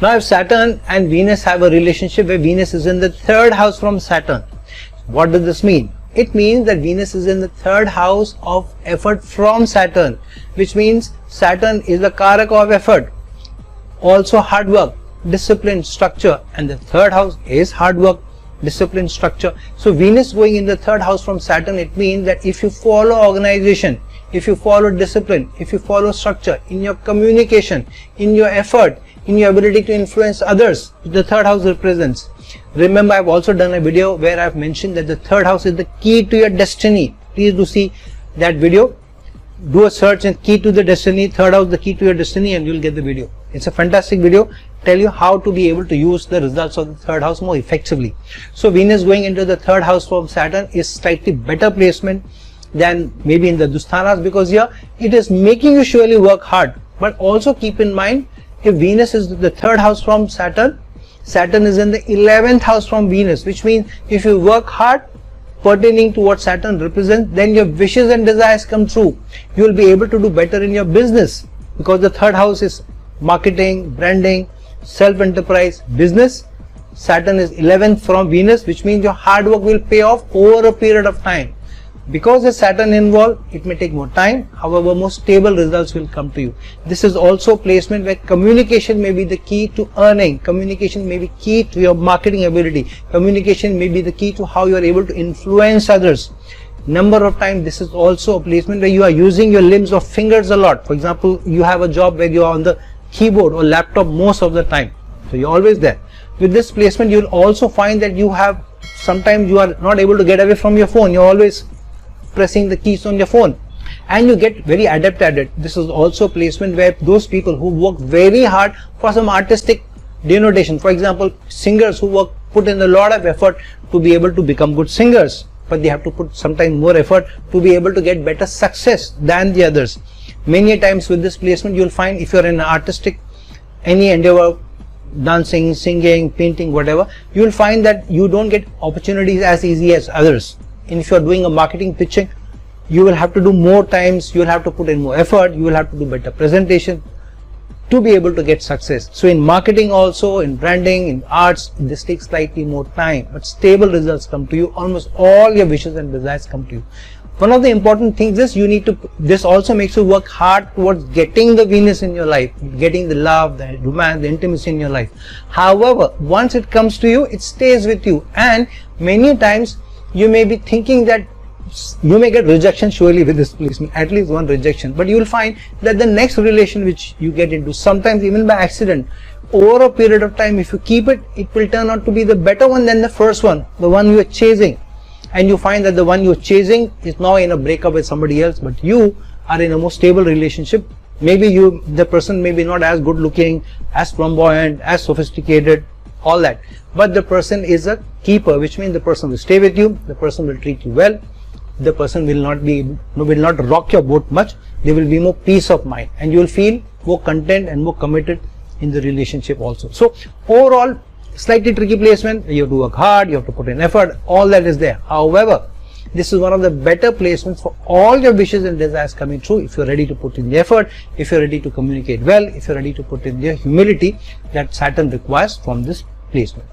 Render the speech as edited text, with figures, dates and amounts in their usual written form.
Now if Saturn and Venus have a relationship where Venus is in the third house from Saturn, what does this mean? It means that Venus is in the third house of effort from Saturn, which means Saturn is the Karaka of effort, also hard work, discipline, structure, and the third house is hard work, discipline, structure. So Venus going in the third house from Saturn, it means that if you follow organization, if you follow discipline, if you follow structure in your communication, in your effort, in your ability to influence others, the third house represents. Remember, I've also done a video where I've mentioned that the third house is the key to your destiny. Please do see that video. Do a search and key to the destiny, third house, the key to your destiny, and you'll get the video. It's a fantastic video. Tell you how to be able to use the results of the third house more effectively. So Venus going into the third house from Saturn is slightly better placement than maybe in the Dusthanas, because here it is making you surely work hard. But also keep in mind, if Venus is the third house from Saturn, Saturn is in the 11th house from Venus, which means if you work hard pertaining to what Saturn represents, then your wishes and desires come true. You will be able to do better in your business, because the third house is marketing, branding, self-enterprise, business. Saturn is 11th from Venus, which means your hard work will pay off over a period of time. Because there's Saturn involved, it may take more time, however more stable results will come to you. This is also placement where communication may be the key to earning, communication may be key to your marketing ability, communication may be the key to how you are able to influence others. Number of times this is also a placement where you are using your limbs or fingers a lot. For example, you have a job where you are on the keyboard or laptop most of the time, so you're always there. With this placement, you'll also find that you have, sometimes you are not able to get away from your phone, you're always pressing the keys on your phone, and you get very adept at it. This is also a placement where those people who work very hard for some artistic denotation, for example singers who put in a lot of effort to be able to become good singers, but they have to put sometimes more effort to be able to get better success than the others. Many times with this placement, you'll find if you're in an artistic any endeavor, dancing, singing, painting, whatever, you'll find that you don't get opportunities as easy as others. And if you are doing a marketing pitching, you will have to do more times, you will have to put in more effort, you will have to do better presentation to be able to get success. So in marketing also, in branding, in arts, this takes slightly more time, but stable results come to you. Almost all your wishes and desires come to you. One of the important things is this also makes you work hard towards getting the Venus in your life, getting the love, the romance, the intimacy in your life. However, once it comes to you, it stays with you, and many times you may be thinking that you may get rejection surely with this placement, at least one rejection, but you will find that the next relation which you get into, sometimes even by accident, over a period of time, if you keep it, it will turn out to be the better one than the first one, the one you are chasing. And you find that the one you are chasing is now in a breakup with somebody else, but you are in a more stable relationship. Maybe the person may be not as good looking, as flamboyant, as sophisticated, all that, but the person is a keeper, which means the person will stay with you, the person will treat you well, the person will not rock your boat much, there will be more peace of mind, and you will feel more content and more committed in the relationship also. So overall, slightly tricky placement. You have to work hard, you have to put in effort, all that is there. However, this is one of the better placements for all your wishes and desires coming true if you're ready to put in the effort, if you're ready to communicate well, if you're ready to put in the humility that Saturn requires from this placement.